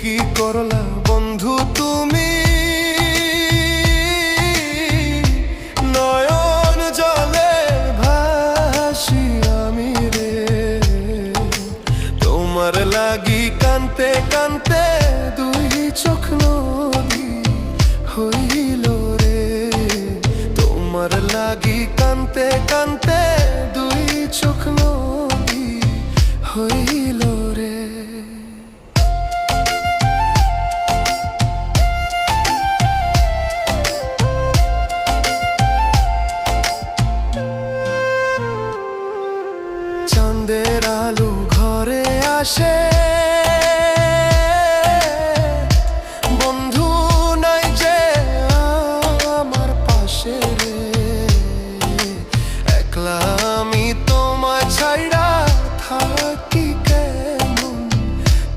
কি করলা বন্ধু তুমি, নয়ন জলে ভাসি আমি রে। তোমার লাগি কানতে কানতে দুই চোখ নদী হইল রে। তোমার লাগি কানতে কানতে